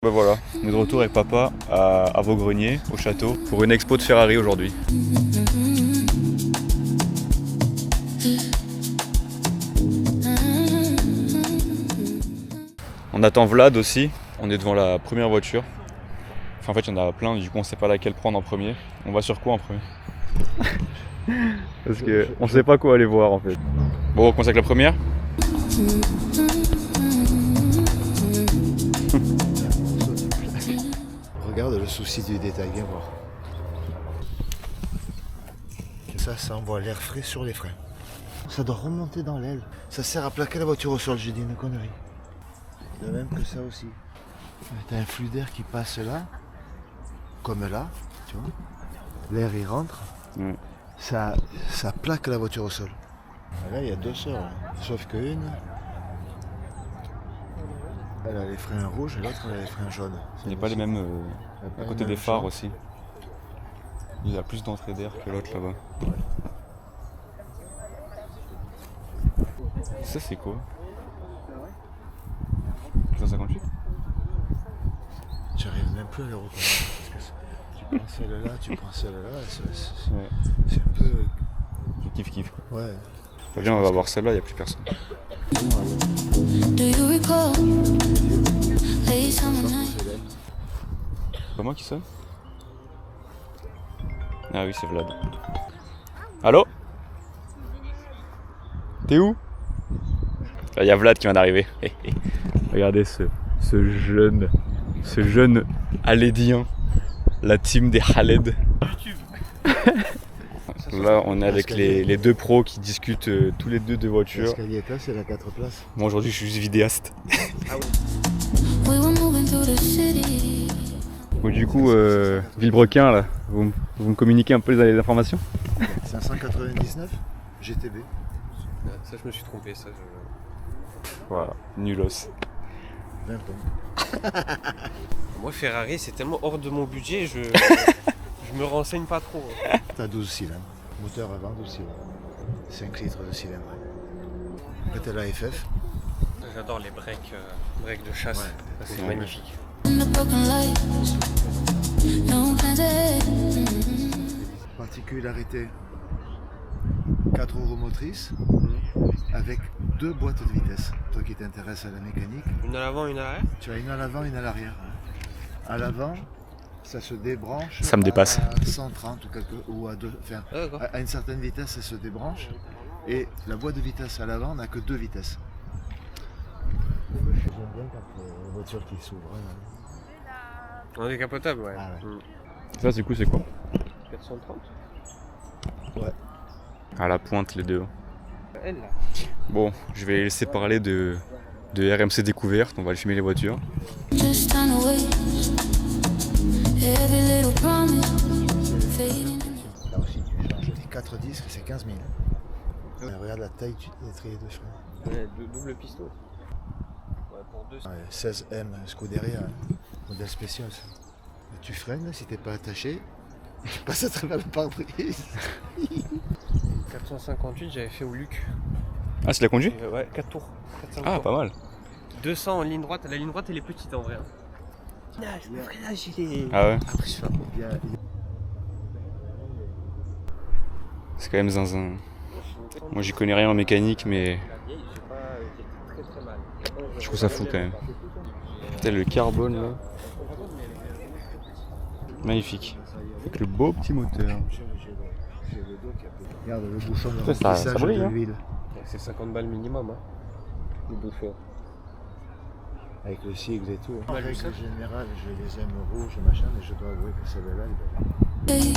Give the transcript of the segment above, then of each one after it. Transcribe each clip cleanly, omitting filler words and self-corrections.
Ben voilà, on est de retour avec papa à Vaugrennier, au château, pour une expo de Ferrari aujourd'hui. On attend Vlad aussi, on est devant la première voiture. Enfin, en fait, il y en a plein, du coup on sait pas laquelle prendre en premier. On va sur quoi en premier? Parce que on sait pas quoi aller voir en fait. Bon, on commence avec la première. Regarde le souci du détail, viens voir. Ça envoie l'air frais sur les freins. Ça doit remonter dans l'aile. Ça sert à plaquer la voiture au sol, j'ai dit une connerie. De même que ça aussi. T'as un flux d'air qui passe là, comme là, tu vois. L'air il rentre, ça plaque la voiture au sol. Là il y a deux sœurs, là. Sauf qu'une, elle a les freins rouges et l'autre elle a les freins jaunes. Il n'y a pas les mêmes à côté des phares aussi. Il y a plus d'entrée d'air que l'autre là-bas. Ça c'est quoi? 158? J'arrive même plus à les reconnaître. Parce que tu prends celle-là, tu prends celle-là, c'est un peu... Je kiffe quoi. Ouais. Très bien, on va voir celle-là, il n'y a plus personne. C'est pas moi qui sonne? Ah oui, c'est Vlad. Allô? T'es où? Là, il y a Vlad qui vient d'arriver. Regardez ce jeune Haledien. La team des Haled. Là, on est avec les deux pros qui discutent tous les deux de voitures. L'escalier là, c'est la 4 places. Moi aujourd'hui, je suis juste vidéaste. Bon, du coup, Villebrequin, là, vous me communiquez un peu les informations? 599 GTB. Ça, je me suis trompé. Ça, Voilà, nulos. 20 tonnes. Moi, Ferrari, c'est tellement hors de mon budget, je me renseigne pas trop. T'as 12 cylindres. Moteur avant 12 cylindres. 5 litres de cylindre. Après t'as la FF. J'adore les breaks de chasse. Ouais, Ça, c'est ouais. magnifique. Particularité. 4 roues motrices avec 2 boîtes de vitesse. Toi qui t'intéresses à la mécanique, Une à l'avant, une à l'arrière. tu as une à l'avant, une à l'arrière. À l'avant, ça se débranche. Ça me dépasse. À 130 ou à 2. Enfin, Ah, d'accord. à une certaine vitesse, ça se débranche. Et la boîte de vitesse à l'avant n'a que 2 vitesses. J'aime bien quand les voitures qui s'ouvrent. On est décapotable, ouais. Ah ouais. Ça, du coup, c'est quoi? 430. Ouais. À la pointe, les deux. Elle, là. Bon, je vais laisser parler de RMC Découverte. On va aller filmer les voitures. Là aussi, tu changes les 4 disques, c'est 15 000. Regarde la taille des étriers de frein. Ouais, double piston. Ouais, pour 2. Ouais, 16M Scuderia, modèle spécial. Ça. Tu freines, si t'es pas attaché, tu passes à travers le pare-brise. 458, j'avais fait au Luc. Ah, c'est la conduit? Ouais, 4 tours. 4-5 Ah, tours. pas mal. 200 en ligne droite. La ligne droite, elle est petite en vrai. Le freinage, il est. Ah ouais? Impressionnant. C'est quand même zinzin. Moi, j'y connais rien en mécanique, mais je trouve ça fou quand même. Putain, le carbone là. Magnifique. Avec le beau petit moteur. Regarde le bouchon de Ça, ça remplissage brille, de hein. l'huile. C'est 50 balles minimum, hein. Le bouchon. Avec le sigle et tout. En Ouais, règle ça. générale, je les aime rouges, machin, mais je dois avouer que celle-là, elle est belle.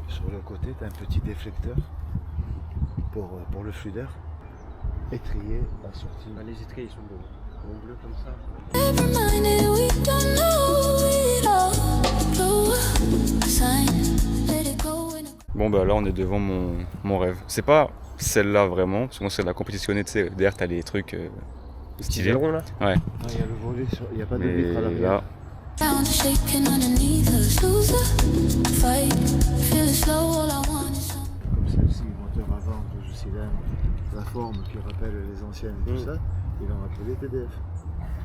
Sur le côté, tu as un petit déflecteur pour le flux d'air. Étrier assorti. Ah, les étriers, ils sont beaux. En bleu comme ça. Bon, bah là, on est devant mon rêve. C'est pas celle-là vraiment, parce que moi, c'est la compétitionnée, tu sais. Derrière, t'as les trucs stylés. rond là. Ouais. Ah, il y a le volet, il n'y a pas de vitre à Mais l'arrière. là, Down, shaking underneath us, loser, fight, feeling slow, all I want is some. Comme celle-ci, moteur avant 12 cylindre, la forme qui rappelle les anciennes et tout ça, ils l'ont appelé TDF.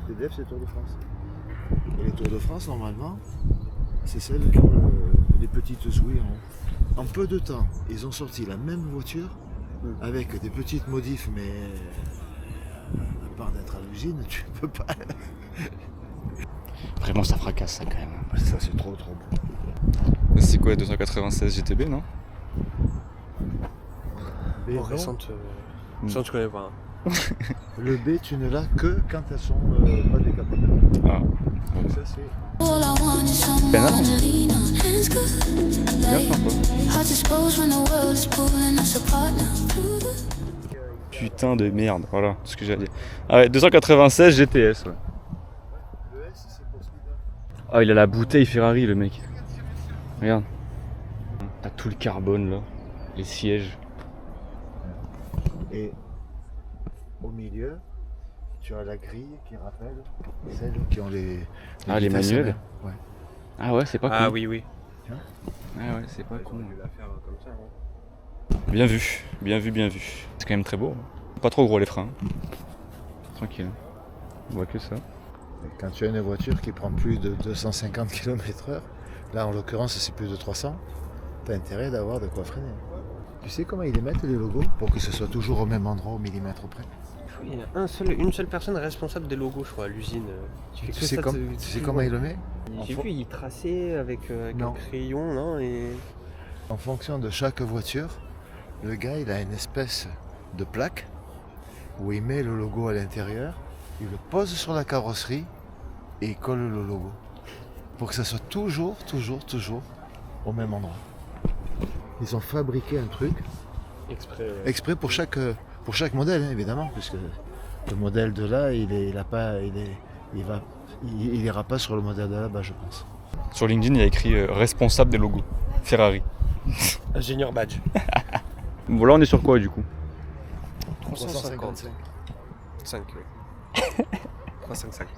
TDF, c'est Tour de France. Et les Tours de France, normalement, c'est celles qui ont les petites ouïes en haut. En peu de temps, ils ont sorti la même voiture avec des petites modifs, mais à part d'être à l'usine, tu peux pas. Vraiment, ça fracasse ça quand même. Ça, c'est trop beau. C'est quoi, 296 GTB, non? B, non. Récente, ça je connais pas. Hein. Le B, tu ne l'as que quand elles sont pas décapotées. Ah. Donc ça, c'est... All I want is someone Pénal. to lean on. Hands good, Bien like sympa. hearts exposed when the world is pulling us apart now. Through the Putain de merde, voilà ce que j'ai à dire. Ah ouais, 296 GTS, ouais. Le S, c'est pour speeder. Ah, il a la bouteille Ferrari, le mec. Regarde. T'as tout le carbone là, les sièges. Et au milieu, tu as la grille qui rappelle celles qui ont les Ah, les vitesses manuels. à main. Ouais. Ah ouais, c'est pas Ah con. oui. Ah ouais, c'est pas con. dû la faire comme ça. Hein. Bien vu, bien vu, bien vu. C'est quand même très beau. Pas trop gros les freins. Tranquille. On voit que ça. Et quand tu as une voiture qui prend plus de 250 km/h, là en l'occurrence c'est plus de 300, tu as intérêt d'avoir de quoi freiner. Tu sais comment ils les mettent les logos pour que ce soit toujours au même endroit, au millimètre près? Il y a une seule personne responsable des logos, je crois, à l'usine. Tu sais comment il le met? J'ai vu, il traçait avec Non. un crayon, non et... En fonction de chaque voiture, le gars il a une espèce de plaque où il met le logo à l'intérieur, il le pose sur la carrosserie et il colle le logo. Pour que ça soit toujours au même endroit. Ils ont fabriqué un truc exprès pour chaque modèle, hein, évidemment, puisque le modèle de là, il ira pas sur le modèle de là-bas, je pense. Sur LinkedIn, il y a écrit responsable des logos. Ferrari. Ingénieur badge. Bon, là, on est sur quoi du coup? 350. 5, oui. 355.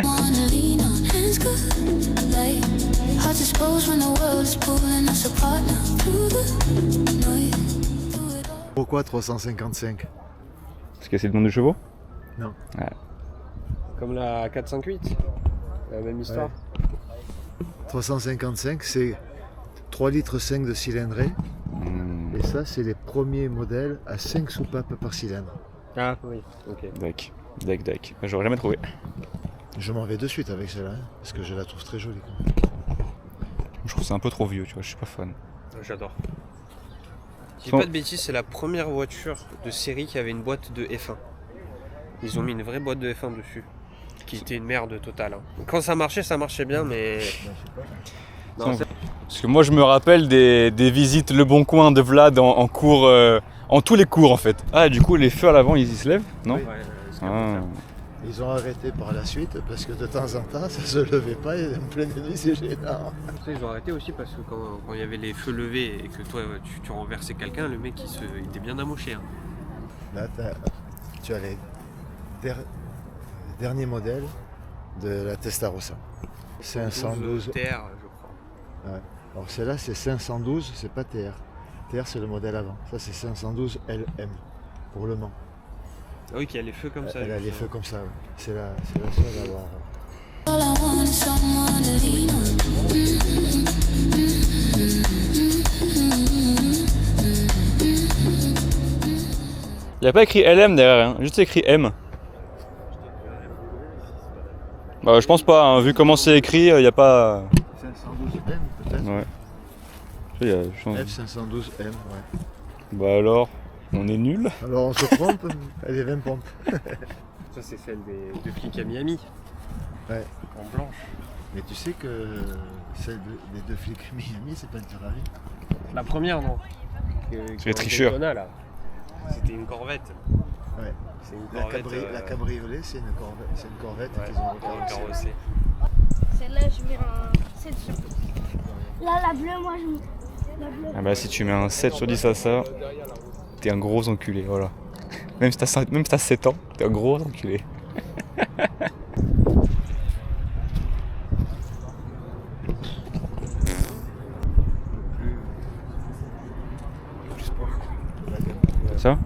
wanna lean on. Hands good, like hearts exposed when the world is pulling us apart now. Through the noise, through it all. Pourquoi 355? Parce que c'est le nom du chevaux? Comme la 458. La même histoire. 355, c'est 3,5 litres de cylindrée. Et ça, c'est les premiers modèles à 5 soupapes par cylindre. Ah oui, ok. Dac. J'aurais jamais trouvé. Je m'en vais de suite avec celle-là, hein, parce que je la trouve très jolie. Je trouve que c'est un peu trop vieux, tu vois, je suis pas fan. J'adore. Si je dis Sans- pas de bêtises, c'est la première voiture de série qui avait une boîte de F1. Ils ont mis une vraie boîte de F1 dessus. Qui était une merde totale. Hein. Quand ça marchait bien, mais... Non, Sans- Parce que moi je me rappelle des visites Le Bon Coin de Vlad en cours, en tous les cours en fait. Ah, du coup les feux à l'avant ils y se lèvent, non? Oui. Ouais, c'est Ah. Ils ont arrêté par la suite parce que de temps en temps, ça se levait pas et en pleine nuit, c'est gênant. Après, ils ont arrêté aussi parce que quand il y avait les feux levés et que toi tu renversais quelqu'un, le mec il était bien amoché. Hein. Là, tu as les derniers modèles de la Testarossa. 512. TR, je crois. Ouais. Alors celle-là, c'est 512, c'est pas TR. TR, c'est le modèle avant. Ça, c'est 512 LM pour Le Mans. Ah oui, qu'il y a les feux comme ça. Elle a les justement. feux comme ça. Ouais. C'est la seule à avoir. All I want is someone to lean on. Il n'y a pas écrit LM derrière, hein, juste écrit M. Bah, je pense pas, hein, vu comment c'est écrit, il n'y a pas. 512M peut-être. Ouais. Tu sais, F512M, ouais. Bah alors, on est nul. Alors on se trompe, elle est 20 pompes. Ça, c'est celle de flics à Miami. Ouais. En blanche. Mais tu sais que celle des deux flics Miami, c'est pas une Ferrari. La première, non. C'est les tricheurs. Là. C'était une Corvette. Ouais. C'est une La, Corvette. la cabriolet, c'est une Corvette Ouais, qu'ils ont carrossée. recarrossée. Celle-là, je mets un 7 sur 10. Là, la bleue, moi, je mets la bleue. Ah bah si tu mets un 7 sur 10 à ça, t'es un gros enculé, voilà. Même si t'as 7 ans, t'es un gros enculé. Plus sport. Ça?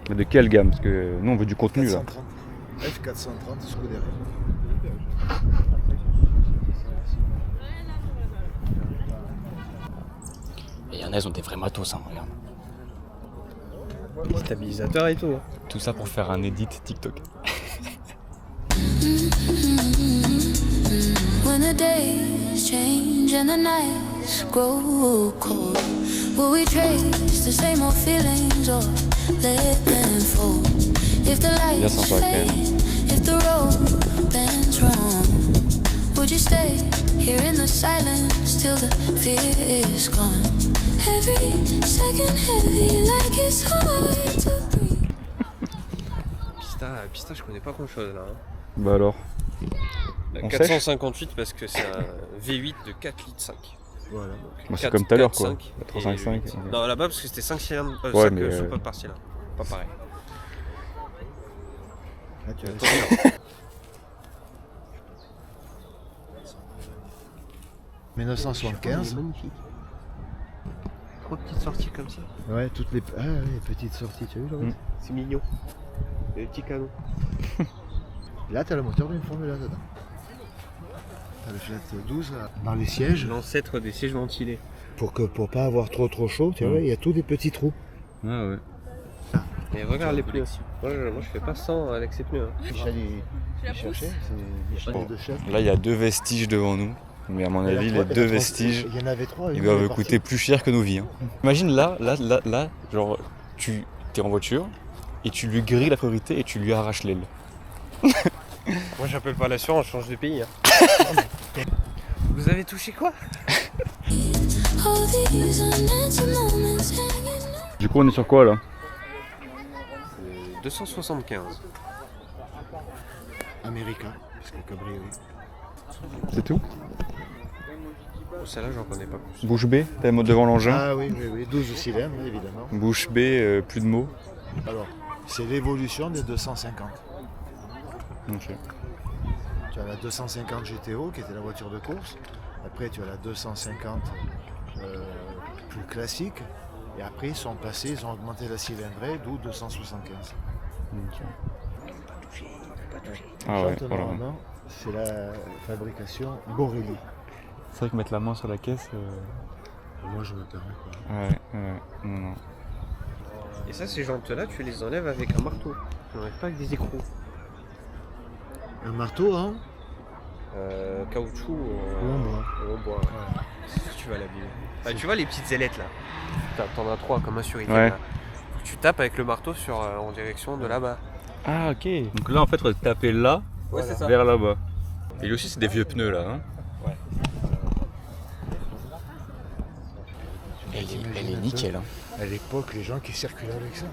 Mais de quelle gamme? Parce que nous on veut du contenu là. 430. F430 Scuderia. Et il y en a, ils ont des vrais matos, hein, regarde. Stabilisateur et tout. Hein. Tout ça pour faire un edit TikTok. When the days change and the nights grow cold, will we trace the same old feelings or let them fall? If the Bien lights sympa, quand même. fade, if the road bends wrong, would you stay here in the silence till the fear is gone? Every second heavy like it's hard to breathe. Pista, je connais pas grand chose là. Hein. Bah alors. On 458 parce que c'est un V8 de 4 litres 5. Voilà. Bah, c'est comme tout à l'heure quoi. 4, 5, 455. et non là-bas parce que c'était 5 cylindres, Ouais, 5 mais soupapes par cylindre. Pas pareil. Là, tu as Attention. 1975. Magnifique. Trois petites sorties comme ça. Ouais, toutes les, les petites sorties, tu as vu là? Mm. C'est mignon. Et le petit canon. Là, tu as le moteur d'une Formule 1 dedans. Tu as le Fiat 12 là, dans les sièges. L'ancêtre des sièges ventilés. Pour pas avoir trop chaud, tu vois, il y a tous des petits trous. Ah ouais. Et regarde les pneus aussi. Moi je fais pas 100 avec ces pneus. Hein. Michel, il cherchait, c'est Michel Bon. de chef. Là il y a 2 vestiges devant nous. Mais à mon avis, les 2 vestiges, Il y en avait 3. ils doivent coûter plus cher que nos vies. Hein. Imagine là, genre, tu es en voiture et tu lui grilles la priorité et tu lui arraches l'aile. Moi j'appelle pas l'assurance, je change de pays. Hein. Vous avez touché quoi? All these unanswered moments hanging on. Du coup, on est sur quoi là? 275. America, parce que cabriolet. C'est tout? Celle-là j'en connais pas plus. Bouche B, t'as le mot devant l'engin. Ah oui, 12 cylindres évidemment. Bouche B, plus de mots. Alors, c'est l'évolution des 250. Ok. Tu as la 250 GTO qui était la voiture de course. Après, tu as la 250 plus classique. Et après, ils sont passés, ils ont augmenté la cylindrée, d'où 275. Ok. Ah ouais, Chante voilà. normalement, c'est la fabrication Borelli. C'est vrai que mettre la main sur la caisse. Moi, je me permets pas. Ouais, non. Et ça, ces jantes-là, tu les enlèves avec un marteau. Tu n'enlèves pas avec des écrous. Un marteau, hein? Caoutchouc Ou en bois. ou en bois. Tu vas l'abîmer. Bah, tu vois les petites ailettes là. T'en as 3 comme un sur Ikea. Ouais. Là. Faut que tu tapes avec le marteau en direction de là-bas. Ah ok. Donc là en fait, on va taper là, Ouais, c'est ça. vers là-bas. Et lui aussi, c'est des vieux pneus là. Hein. Ouais. Elle est nickel. Hein. À l'époque, les gens qui circulaient avec ça.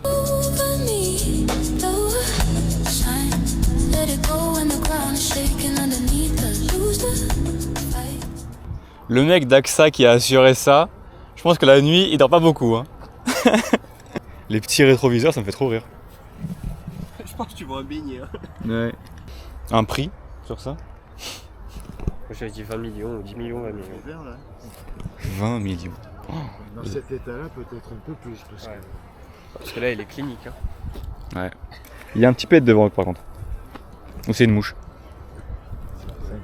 Over me, the shine. Let it go when the ground is shaking underneath us. Lose the fight. Le mec d'AXA qui a assuré ça, je pense que la nuit, il dort pas beaucoup. Hein. Les petits rétroviseurs, ça me fait trop rire. Je pense que tu vois un beignet. Hein. Ouais. Un prix sur ça? Moi j'avais dit 20 millions ou 10 millions, 20 millions. Les verts, là. 20 millions. Dans cet état-là, peut-être un peu plus. Parce Ouais. Parce que là, il est clinique. Hein. Ouais. Il y a un petit pet devant par contre. Ou c'est une mouche?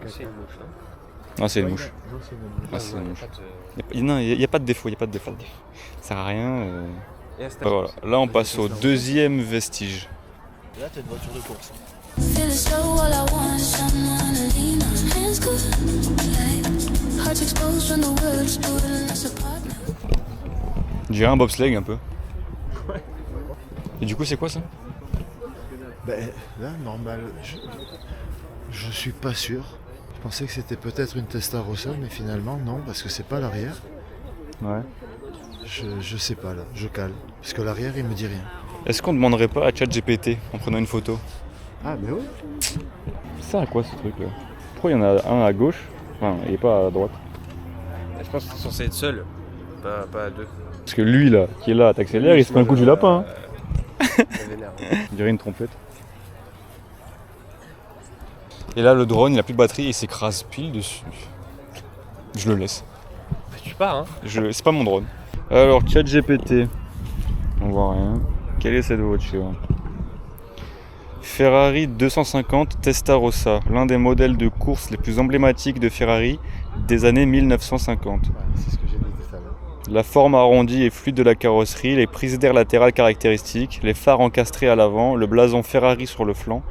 C'est une mouche. Hein. Non, c'est une mouche. Non, c'est une mouche. Ah, c'est une Ouais, mouche. pas de- Il n'y a pas de défaut, Ça sert à rien. Et à cette Voilà. Là, on passe au deuxième vestige. Là, t'as une voiture de course. Feeling slow, all I want is someone to lean on. Hands good, like hearts exposed when the world's pulling us apart now. Je dirais un bobsleigh un peu. Et du coup, c'est quoi ça? Ben, là, normal. Je suis pas sûr. Je pensais que c'était peut-être une Testarossa, mais finalement, non, parce que c'est pas l'arrière. Ouais. Je sais pas là, je cale. Parce que l'arrière, il me dit rien. Est-ce qu'on demanderait pas à ChatGPT en prenant une photo? Ah, ben oui. Ça à quoi ce truc là? Pourquoi il y en a un à gauche? Enfin, il est pas à droite. Je pense que c'est censé être seul, pas à deux. Parce que lui là, qui est là, t'accélères, il se prend un coup du lapin. Hein. Ça vénère. On dirait une trompette. Et là, le drone, il a plus de batterie et il s'écrase pile dessus. Je le laisse. Bah, tu pars, hein. C'est pas mon drone. Alors, ChatGPT. On voit rien. Quelle est cette voiture? Ferrari 250 Testarossa, l'un des modèles de course les plus emblématiques de Ferrari des années 1950. Ouais, c'est ce que j'ai dit tout à l'heure. La forme arrondie et fluide de la carrosserie, les prises d'air latérales caractéristiques, les phares encastrés à l'avant, le blason Ferrari sur le flanc,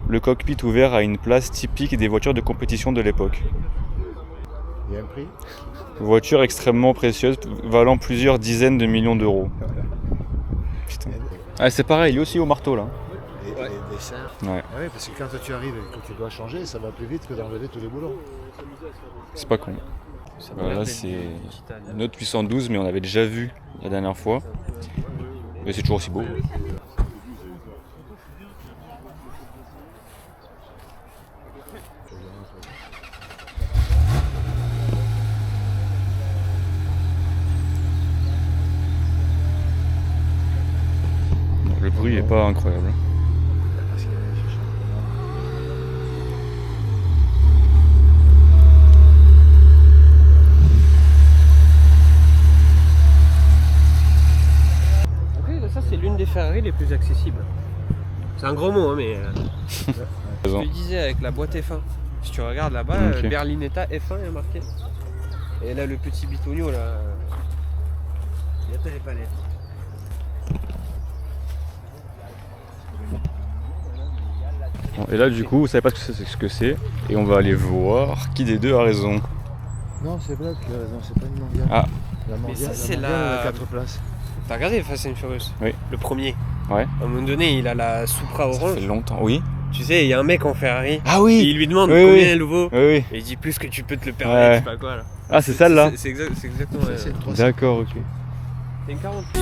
le cockpit ouvert à une place typique des voitures de compétition de l'époque. Il y a un prix? Voiture extrêmement précieuse, valant plusieurs dizaines de millions d'euros. Putain. Ah, c'est pareil, il est aussi au marteau là. Les dessins. Ouais, Ah oui, parce que quand tu arrives et que tu dois changer, ça va plus vite que d'enlever tous les boulons. c'est pas con. Ça Là, c'est une autre 812, mais on avait déjà vu la dernière fois. Mais c'est toujours aussi beau. Le bruit est pas incroyable. Parce que je change. Ok, ça c'est l'une des Ferrari les plus accessibles. C'est un gros mot, hein, mais je le disais avec la boîte F1. Si tu regardes là-bas, Ok. Berlinetta F1 est marqué. Et là, le petit bitonio là, il y a les palettes. Bon, et là, du coup, vous savez pas ce que c'est, et on va aller voir qui des deux a raison. Non, c'est Black qui a raison, c'est pas une mondiale. Ah. La mondiale, ça, c'est mondiale, la- elle a 4 places. T'as regardé Fast and Furious? Oui. Le premier. Ouais. À un moment donné, il a la Supra Ça orange. fait longtemps. Oui. Tu sais, il y a un mec en Ferrari. Ah Et oui. il lui demande Oui, combien oui. elle vaut. Oui, oui. Et il dit plus que tu peux te le permettre, Ouais. je sais pas quoi là. Ah, c'est celle-là. C'est exactement. Ça, c'est une 300. D'accord, ok. C'est une 40. C'est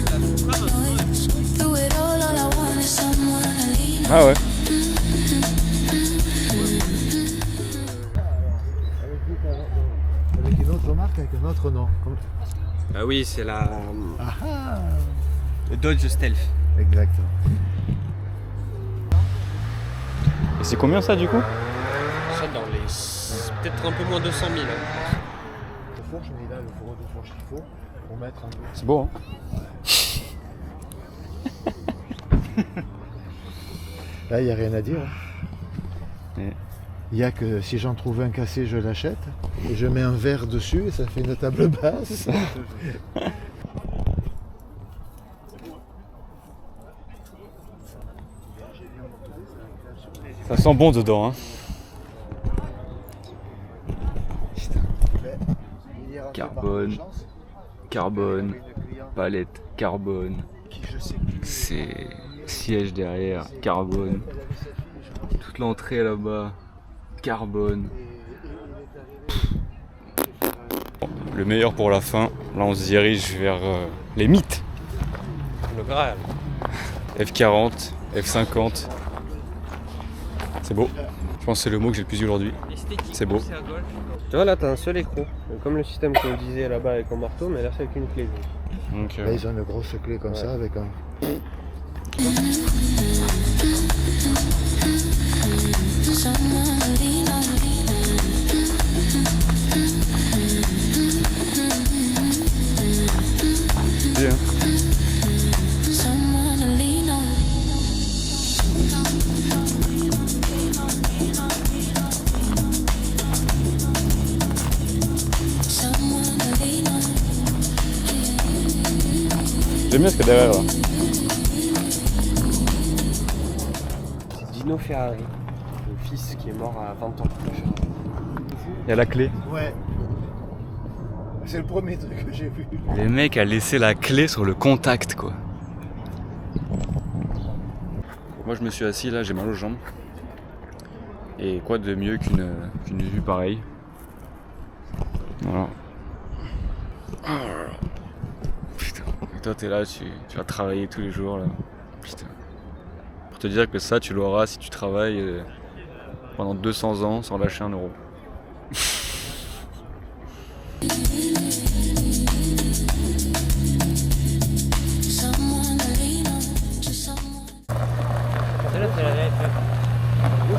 que la Supra, Through it all I want is someone to lean Ah ouais. Avec une autre marque, avec un autre nom. Ah oui, c'est la Ah ah. le Dodge Stealth. Exactement. Et c'est combien ça du coup? Ça dans les peut-être un peu moins de 100 000. Hein. Le fourche, mais il a le fourreau de fourche qu'il faut pour mettre un peu. C'est beau, hein? Là, il n'y a rien à dire. Ouais. Il n'y a que si j'en trouve un cassé, je l'achète. Et je mets un verre dessus et ça fait une table basse. Ça sent bon dedans, hein? Carbone. Carbone, palette, carbone, c'est siège derrière, carbone, toute l'entrée là-bas, carbone. Le meilleur pour la fin, là on se dirige vers les mythes. Le Graal. F40, F50, c'est beau. Je pense que c'est le mot que j'ai le plus dit aujourd'hui. C'est beau. Tu vois là t'as un seul écrou. Comme le système qu'on disait là-bas avec un marteau, mais là c'est avec une clé. Donc, Là, ils ont une grosse clé comme ça avec un. someone to lean on. bien. Someone to lean on. Someone to lean on. J'aime bien ce qu'il y a derrière là. C'est Dino Ferrari, le fils qui est mort à 20 ans. Il y a la clé. Ouais. C'est le premier truc que j'ai vu. Le mec a laissé la clé sur le contact quoi. Moi je me suis assis là, j'ai mal aux jambes. Et quoi de mieux qu'une vue pareille. Voilà. Putain. Et toi t'es là, tu vas travailler tous les jours là. Putain. Pour te dire que ça tu l'auras si tu travailles pendant 200 ans sans lâcher un euro. Someone to lean on. Just someone. Celle-là, c'est la VF.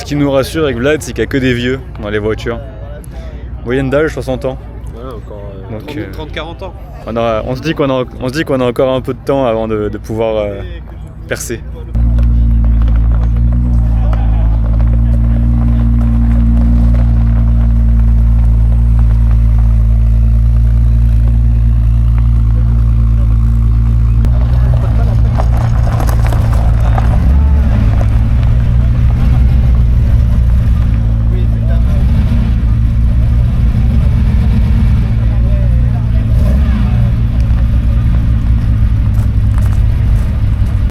qui nous rassure avec Vlad, c'est qu'il n'y a que des vieux dans les voitures. Moyenne d'âge, 60 ans. Ouais, encore Donc, 30-40 ans. On se dit qu'on a encore un peu de temps avant de pouvoir percer.